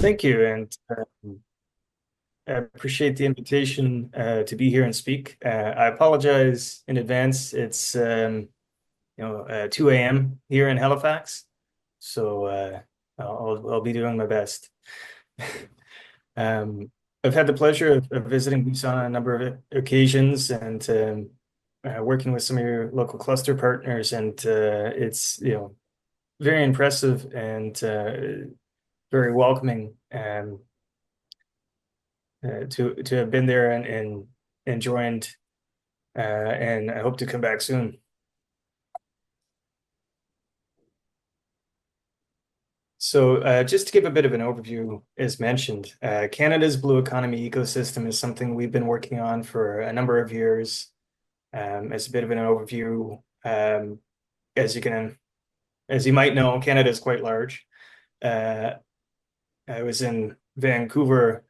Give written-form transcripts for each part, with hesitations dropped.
Thank you, and I appreciate the invitation to be here and speak. I apologize in advance. It's 2 a.m. here in Halifax, so I'll be doing my best. I've had the pleasure of visiting Busan on a number of occasions and working with some of your local cluster partners, and it's very impressive and very welcoming. To have been there and joined, and I hope to come back soon. So, just to give a bit of an overview, as mentioned, Canada's blue economy ecosystem is something we've been working on for a number of years. As a bit of an overview, as you might know, Canada is quite large. I was in Vancouver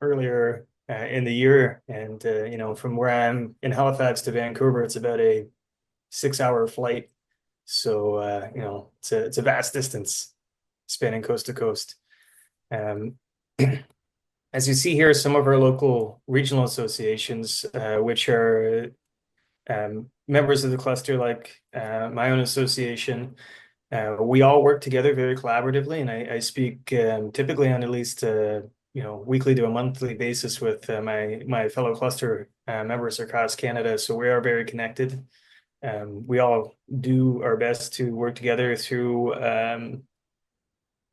earlier in the year, and from where I'm in Halifax to Vancouver, it's about a 6-hour flight. So it's a vast distance spanning coast to coast. As you see here, some of our local regional associations, which are members of the cluster, like my own association, we all work together very collaboratively, and I speak typically on at least weekly to a monthly basis with my fellow cluster members across Canada. So we are very connected. We all do our best to work together through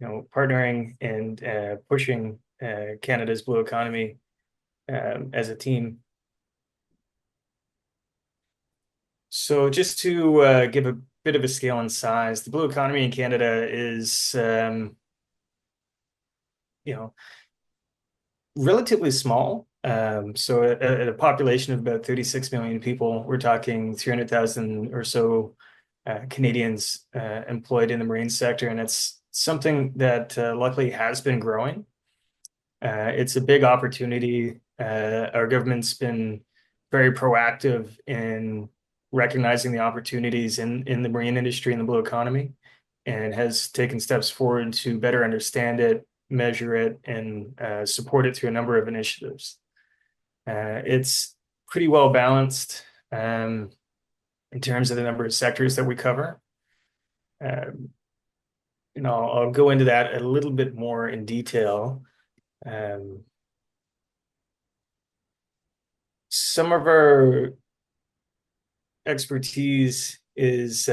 partnering and pushing Canada's blue economy as a team. So just to give a bit of a scale and size, the blue economy in Canada is relatively small. So at a population of about 36 million people, we're talking 300,000 or so Canadians employed in the marine sector, and it's something that luckily has been growing. It's a big opportunity. Our government's been very proactive in recognizing the opportunities in the marine industry and the blue economy, and has taken steps forward to better understand it, measure it, and support it through a number of initiatives. It's pretty well balanced in terms of the number of sectors that we cover. I'll go into that a little bit more in detail. Some of our expertise is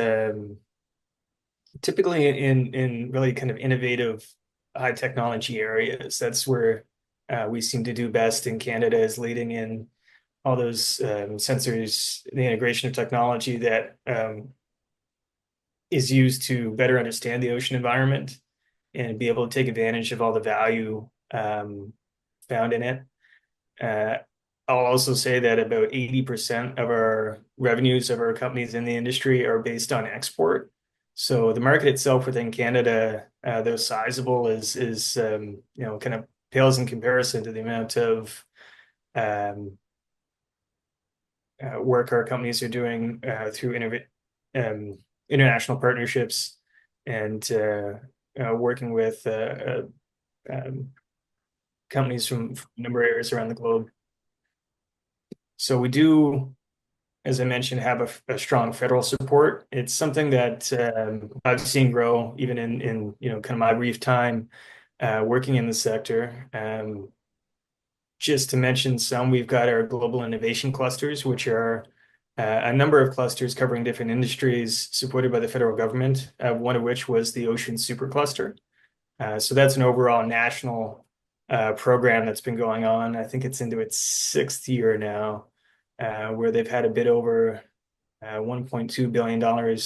typically in really kind of innovative high technology areas. That's where we seem to do best in Canada, is leading in all those sensors, the integration of technology that is used to better understand the ocean environment and be able to take advantage of all the value found in it. I'll also say that about 80% of our revenues of our companies in the industry are based on export. So the market itself within Canada, though sizable, is kind of pales in comparison to the amount of work our companies are doing through international partnerships and working with companies from a number of areas around the globe. So we do, as I mentioned, have a strong federal support. It's something that I've seen grow even in kind of my brief time working in the sector. Just to mention some, we've got our global innovation clusters, which are a number of clusters covering different industries supported by the federal government, one of which was the Ocean Supercluster. So that's an overall national program that's been going on. I think it's into its 6th year now, where they've had a bit over $1.2 billion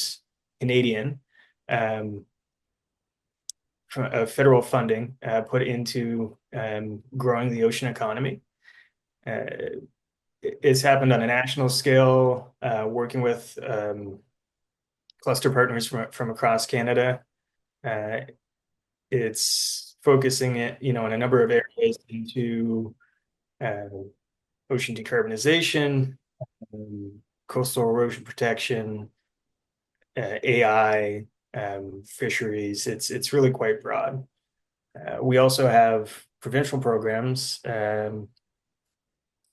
Canadian federal funding put into growing the ocean economy. It's happened on a national scale, working with cluster partners from across Canada. It's focusing it, in a number of areas into ocean decarbonization, coastal erosion protection, AI, fisheries. It's really quite broad. We also have provincial programs, and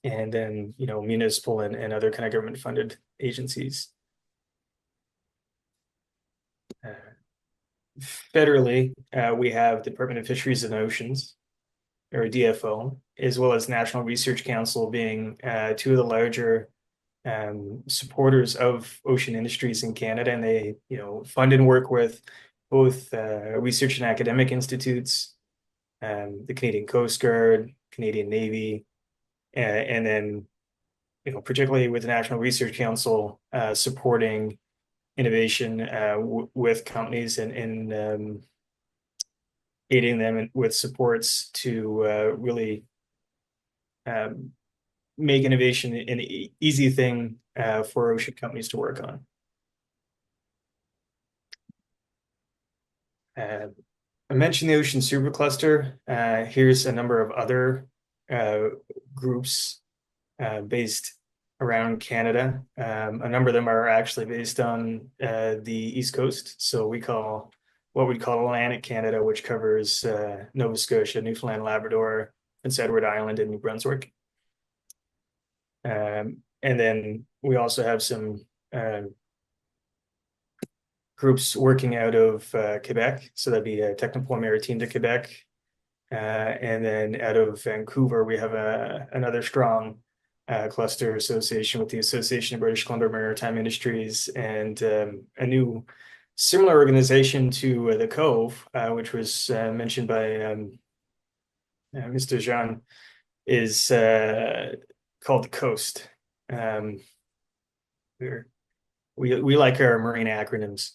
then, municipal and other kind of government funded agencies. Federally, we have the Department of Fisheries and Oceans, or DFO, as well as National Research Council being two of the larger supporters of ocean industries in Canada, and they, fund and work with both research and academic institutes, the Canadian Coast Guard, Canadian Navy, and then, particularly with the National Research Council supporting innovation with companies and aiding them with supports to really make innovation an easy thing for ocean companies to work on. I mentioned the Ocean Supercluster. Here's a number of other groups based around Canada. A number of them are actually based on the East Coast. So we call what we call Atlantic Canada, which covers Nova Scotia, Newfoundland, Labrador, Prince Edward Island, and New Brunswick. And then we also have some groups working out of Quebec. So that'd be Technopole Maritime de Quebec. And then out of Vancouver, we have another strong cluster association with the Association of British Columbia Maritime Industries, and a new similar organization to the Cove, which was mentioned by Mr. Jean, is called the Coast. We like our marine acronyms.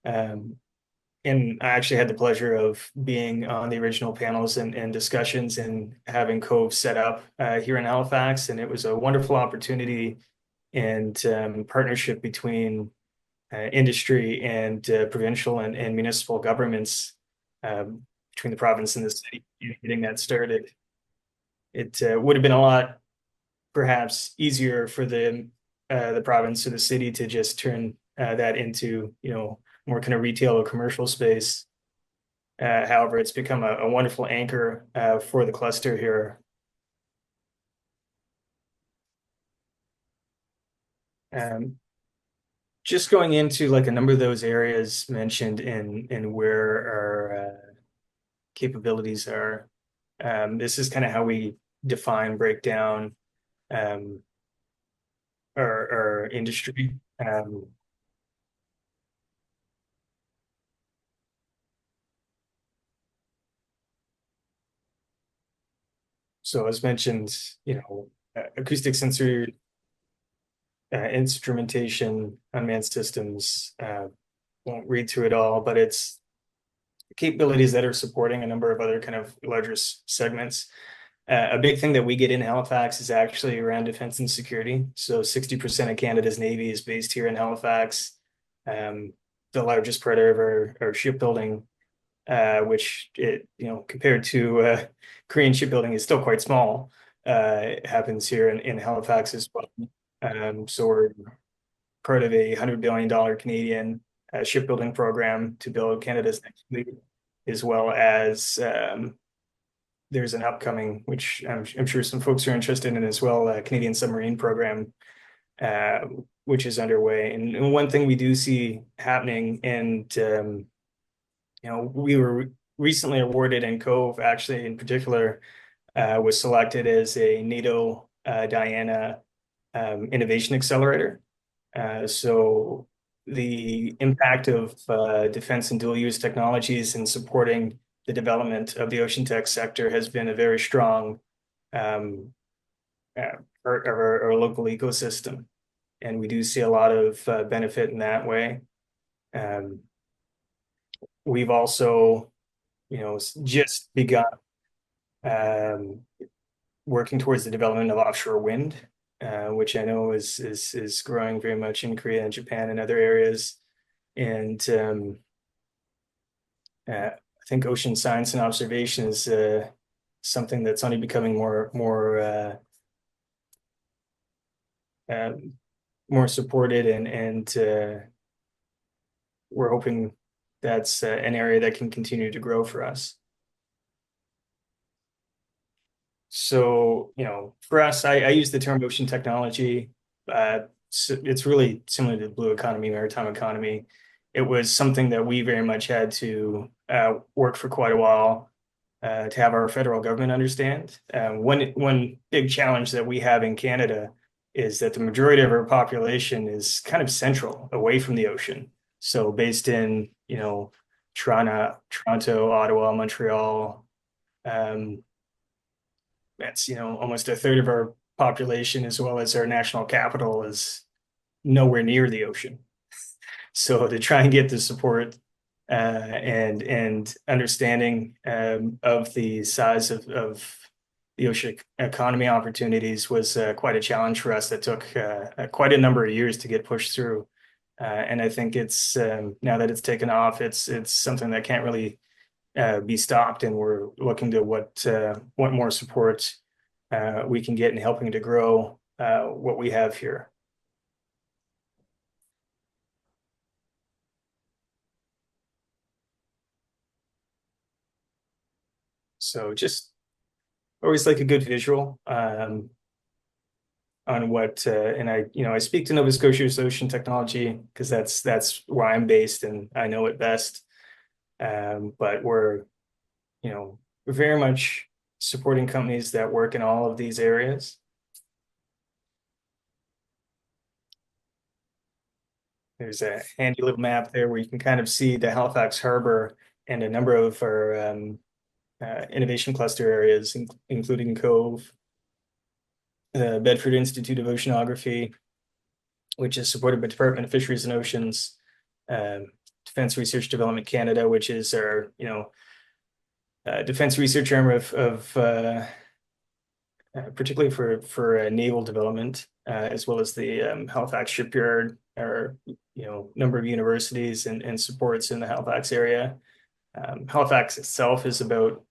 And I actually had the pleasure of being on the original panels and discussions and having Cove set up here in Halifax. And it was a wonderful opportunity and partnership between industry and provincial and municipal governments, between the province and the city, getting that started. It would have been a lot, perhaps, easier for the province or the city to just turn that into, more kind of retail or commercial space. However, it's become a wonderful anchor for the cluster here. Just going into like a number of those areas mentioned in where our capabilities are. This is kind of how we define, break down our industry. So as mentioned, acoustic sensor instrumentation, unmanned systems, won't read through it all, but it's capabilities that are supporting a number of other kind of larger segments. A big thing that we get in Halifax is actually around defense and security. So 60% of Canada's Navy is based here in Halifax. The largest part of our shipbuilding, which compared to Korean shipbuilding is still quite small, happens here in Halifax as well. So we're part of a $100 billion Canadian shipbuilding program to build Canada's next fleet, as well as there's an upcoming, which I'm sure some folks are interested in as well, a Canadian submarine program, which is underway. And one thing we do see happening, and we were recently awarded, and Cove actually in particular was selected as a NATO Diana innovation accelerator. So the impact of defense and dual use technologies in supporting the development of the ocean tech sector has been a very strong part of our local ecosystem. And we do see a lot of benefit in that way. We've also, just begun working towards the development of offshore wind, which I know is growing very much in Korea and Japan and other areas. And I think ocean science and observation is something that's only becoming more supported, and we're hoping that's an area that can continue to grow for us. So, for us, I use the term ocean technology. So it's really similar to the blue economy, maritime economy. It was something that we very much had to work for quite a while to have our federal government understand. One big challenge that we have in Canada is that the majority of our population is kind of central, away from the ocean. So based in, Toronto, Ottawa, Montreal. That's, almost a third of our population, as well as our national capital, is nowhere near the ocean. So to try and get the support and understanding of the size of the ocean economy opportunities was quite a challenge for us that took quite a number of years to get pushed through. And I think it's now that it's taken off, it's something that can't really be stopped, and we're looking to what more support we can get in helping to grow what we have here. So just always like a good visual on what, and I speak to Nova Scotia's ocean technology because that's where I'm based and I know it best. But we're very much supporting companies that work in all of these areas. There's a handy little map there where you can kind of see the Halifax Harbor and a number of our innovation cluster areas, including Cove, the Bedford Institute of Oceanography, which is supported by Department of Fisheries and Oceans, Defense Research Development Canada, which is our defense research arm of particularly for naval development, as well as the Halifax Shipyard, or number of universities and supports in the Halifax area. Halifax itself is about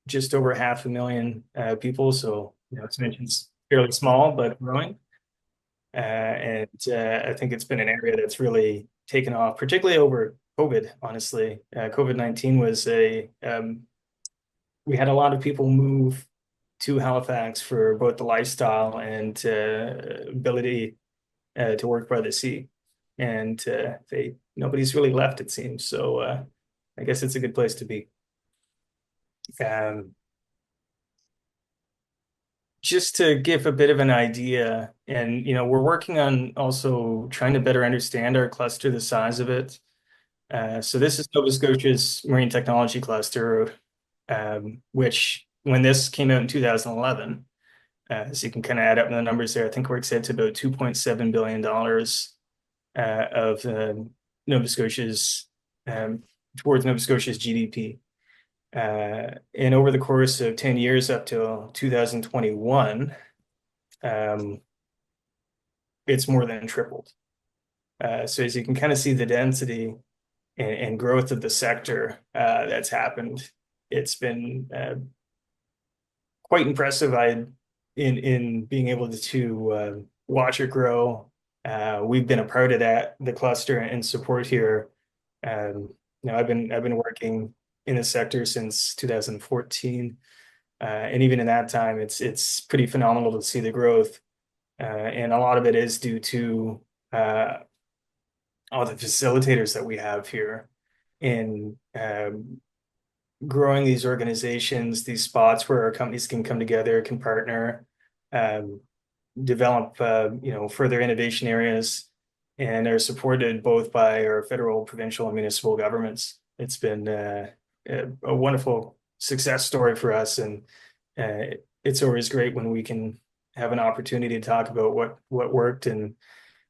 just over 500,000 people, so as mentioned, it's fairly small but growing. And I think it's been an area that's really taken off, particularly over COVID. Honestly, COVID-19 was we had a lot of people move to Halifax for both the lifestyle and ability to work by the sea, and nobody's really left, it seems. So I guess it's a good place to be. Just to give a bit of an idea, and we're working on also trying to better understand our cluster, the size of it. So this is Nova Scotia's Marine Technology Cluster, which when this came out in 2011, so you can kind of add up the numbers there. I think works out to about $2.7 billion of Nova Scotia's towards Nova Scotia's GDP. And over the course of 10 years up till 2021, it's more than tripled. So as you can kind of see the density and growth of the sector that's happened, it's been quite impressive. In being able to watch it grow. We've been a part of the cluster and support here. I've been working in the sector since 2014, and even in that time, it's pretty phenomenal to see the growth, and a lot of it is due to all the facilitators that we have here in growing these organizations, these spots where our companies can come together, can partner, develop further innovation areas, and are supported both by our federal, provincial, and municipal governments. It's been a wonderful success story for us, and it's always great when we can have an opportunity to talk about what worked, and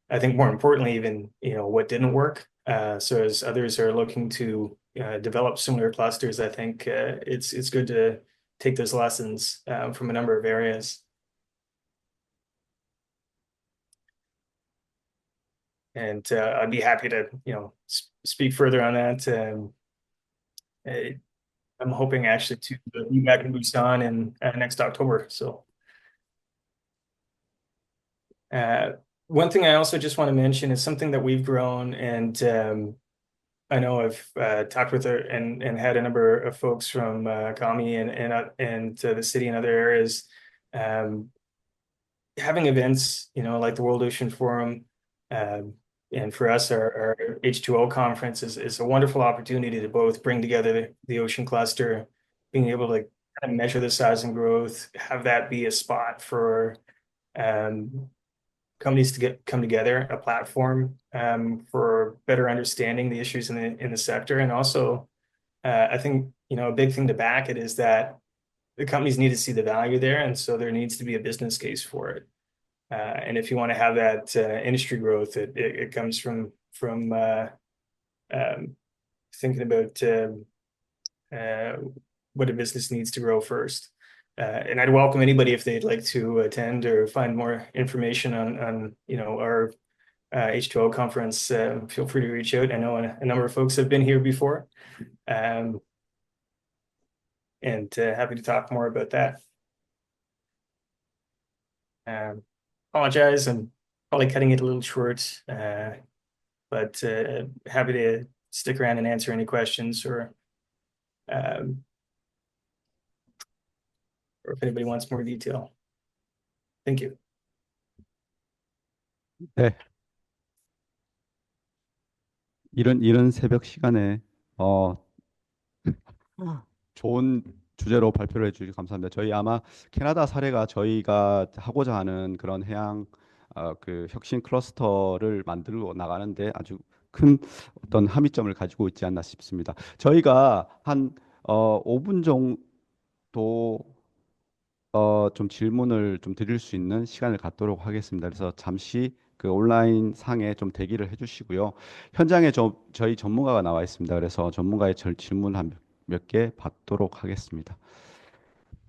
I think more importantly, even what didn't work. So as others are looking to develop similar clusters, I think it's good to take those lessons from a number of areas. And I'd be happy to speak further on that. I'm hoping actually to be back in Busan in next October. So one thing I also just want to mention is something that we've grown, and I know I've talked with her and had a number of folks from Kami and the city and other areas. Having events, like the World Ocean Forum, and for us, our H2O conference is a wonderful opportunity to both bring together the ocean cluster, being able to kind of measure the size and growth, have that be a spot for companies to come together, a platform for better understanding the issues in the sector, and also I think a big thing to back it is that the companies need to see the value there, and so there needs to be a business case for it. And if you want to have that industry growth, it comes from thinking about what a business needs to grow first. And I'd welcome anybody if they'd like to attend or find more information on our H2O conference. Feel free to reach out. I know a number of folks have been here before, and happy to talk more about that. Apologize, I'm probably cutting it a little short, but happy to stick around and answer any questions or if anybody wants more detail. Thank you. 네. 이런 새벽 시간에 좋은 주제로 발표를 해주셔서 감사합니다. 저희 아마 캐나다 사례가 저희가 하고자 하는 그런 해양 그 혁신 클러스터를 만들고 나가는데 아주 큰 어떤 함의점을 가지고 있지 않나 싶습니다. 저희가 한 5분 정도 좀 질문을 좀 드릴 수 있는 시간을 갖도록 하겠습니다. 그래서 잠시 그 온라인 상에 좀 대기를 해주시고요. 현장에 저희 전문가가 나와 있습니다. 그래서 전문가의 질문 한 몇 개 받도록 하겠습니다.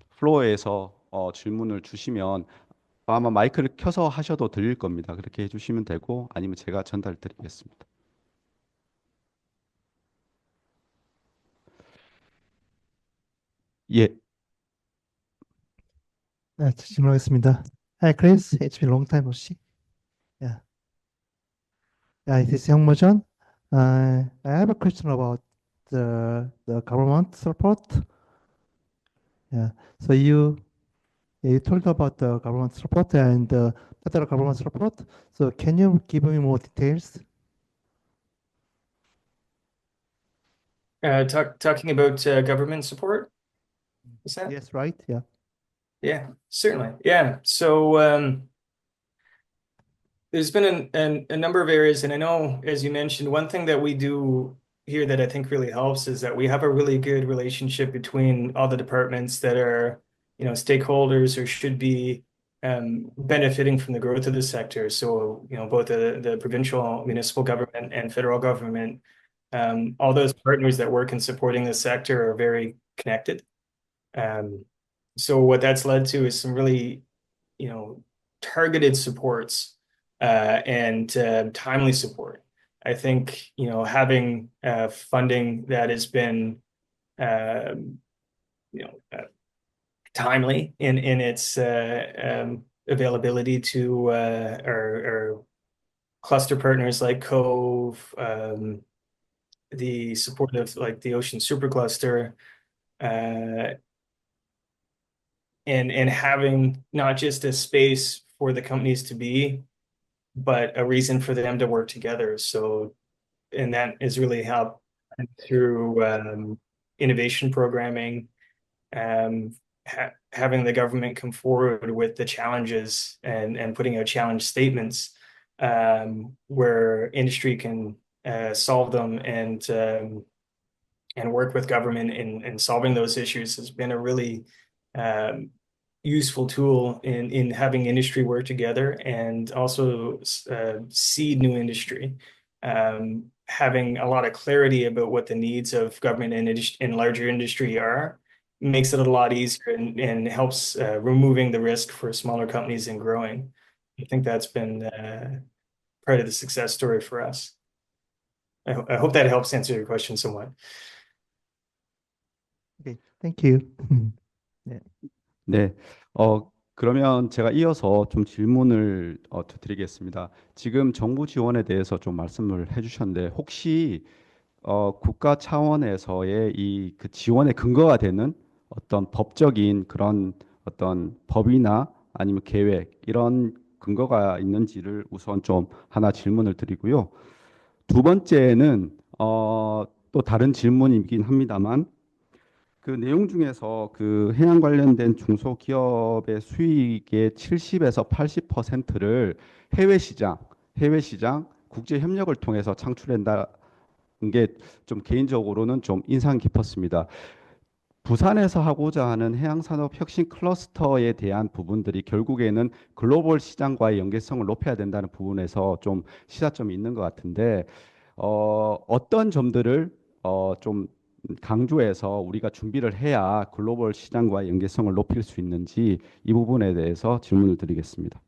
플로어에서 질문을 주시면 아마 마이크를 켜서 하셔도 들릴 겁니다. 그렇게 해주시면 되고 아니면 제가 전달 드리겠습니다. 예. 네, 질문하겠습니다. Hi, Chris. It's been a long time no see. Yeah. Yeah, this is Young Mojan. I have a question about the government support. Yeah. So you told about the government support and the federal government support. So can you give me more details? Talking about government support, is that? Yes, right. Yeah. Yeah, certainly. Yeah. So there's been a number of areas, and I know, as you mentioned, one thing that we do here that I think really helps is that we have a really good relationship between all the departments that are, stakeholders or should be benefiting from the growth of the sector. So, both the provincial, municipal government and federal government, all those partners that work in supporting the sector are very connected. So what that's led to is some really, targeted supports and timely support. I think, having funding that has been, timely in its availability to our cluster partners like Cove, the support of like the Ocean Supercluster, and having not just a space for the companies to be, but a reason for them to work together. So, and that is really helped through innovation programming, having the government come forward with the challenges and putting out challenge statements where industry can solve them and work with government in solving those issues has been a really useful tool in having industry work together and also seed new industry. Having a lot of clarity about what the needs of government and larger industry are makes it a lot easier and helps removing the risk for smaller companies and growing. I think that's been part of the success story for us. I hope that helps answer your question somewhat. Okay, thank you. 네, 그러면 제가 이어서 좀 질문을 드리겠습니다. 지금 정부 지원에 대해서 좀 말씀을 해주셨는데 혹시 국가 차원에서의 이 그 지원의 근거가 되는 어떤 법적인 그런 어떤 법이나 아니면 계획 이런 근거가 있는지를 우선 좀 하나 질문을 드리고요. 두 번째는 또 다른 질문이긴 합니다만 그 내용 중에서 그 해양 관련된 중소기업의 수익의 70에서 80%를 해외 시장, 국제 협력을 통해서 창출한다는 게 좀 개인적으로는 좀 인상 깊었습니다. 부산에서 하고자 하는 해양산업 혁신 클러스터에 대한 부분들이 결국에는 글로벌 시장과의 연계성을 높여야 된다는 부분에서 좀 시사점이 있는 것 같은데 어떤 점들을 좀 강조해서 우리가 준비를 해야 글로벌 시장과의 연계성을 높일 수 있는지 이 부분에 대해서 질문을 드리겠습니다.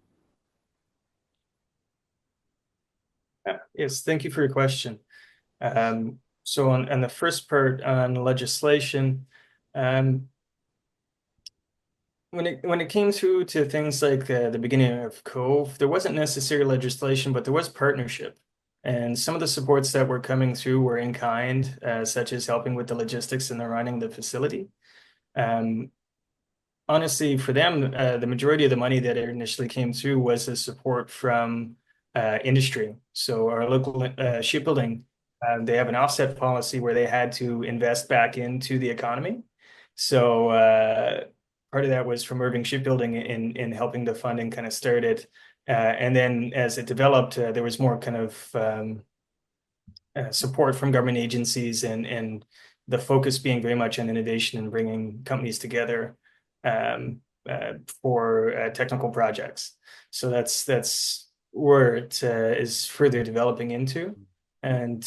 Yes, thank you for your question. So on the first part on legislation, when it came through to things like the beginning of Cove, there wasn't necessarily legislation, but there was partnership. And some of the supports that were coming through were in kind, such as helping with the logistics and the running the facility. Honestly, for them, the majority of the money that initially came through was the support from industry. So our local shipbuilding, they have an offset policy where they had to invest back into the economy. So part of that was from Irving Shipbuilding in helping the funding kind of started. And then as it developed, there was more kind of support from government agencies and the focus being very much on innovation and bringing companies together for technical projects. So that's where it is further developing into. And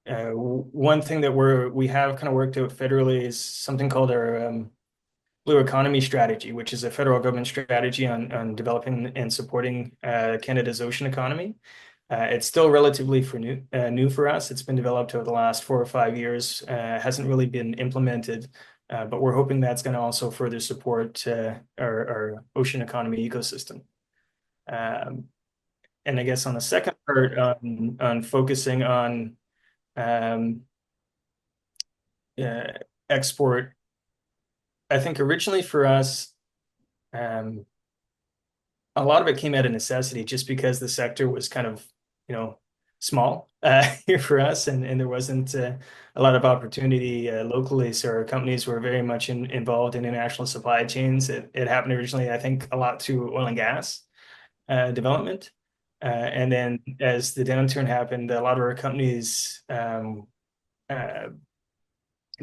one thing that we have kind of worked out federally is something called our Blue Economy Strategy, which is a federal government strategy on developing and supporting Canada's ocean economy. It's still relatively new for us. It's been developed over the last 4 or 5 years, hasn't really been implemented, but we're hoping that's going to also further support our ocean economy ecosystem. And I guess on the second part on focusing on export, I think originally for us, a lot of it came out of necessity just because the sector was kind of, small here for us, and there wasn't a lot of opportunity locally. So our companies were very much involved in international supply chains. It happened originally, I think, a lot through oil and gas development. And then as the downturn happened, a lot of our companies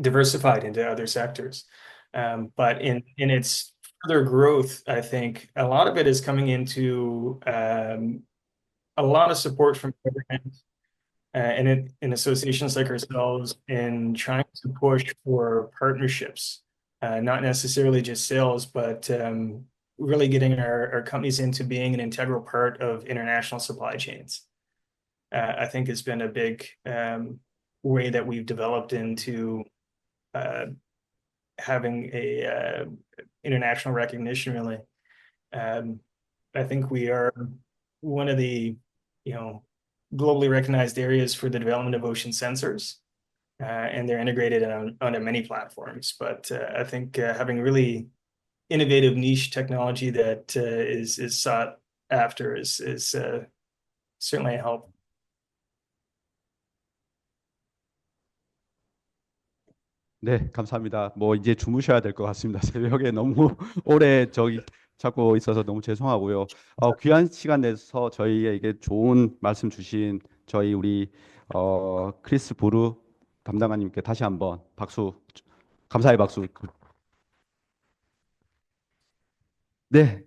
diversified into other sectors. But in its further growth, I think a lot of it is coming into a lot of support from government and in associations like ourselves in trying to push for partnerships, not necessarily just sales, but really getting our companies into being an integral part of international supply chains. I think has been a big way that we've developed into having a international recognition, really. I think we are one of the, globally recognized areas for the development of ocean sensors, and they're integrated onto many platforms. But I think having really innovative niche technology that is sought after is certainly a help. 네, 감사합니다. 뭐 이제 주무셔야 될 것 같습니다. 새벽에 너무 오래 찾고 있어서 너무 죄송하고요. 귀한 시간 내서 저희에게 좋은 말씀 주신 저희 우리 크리스 부르 담당관님께 다시 한번 감사의 박수. 네,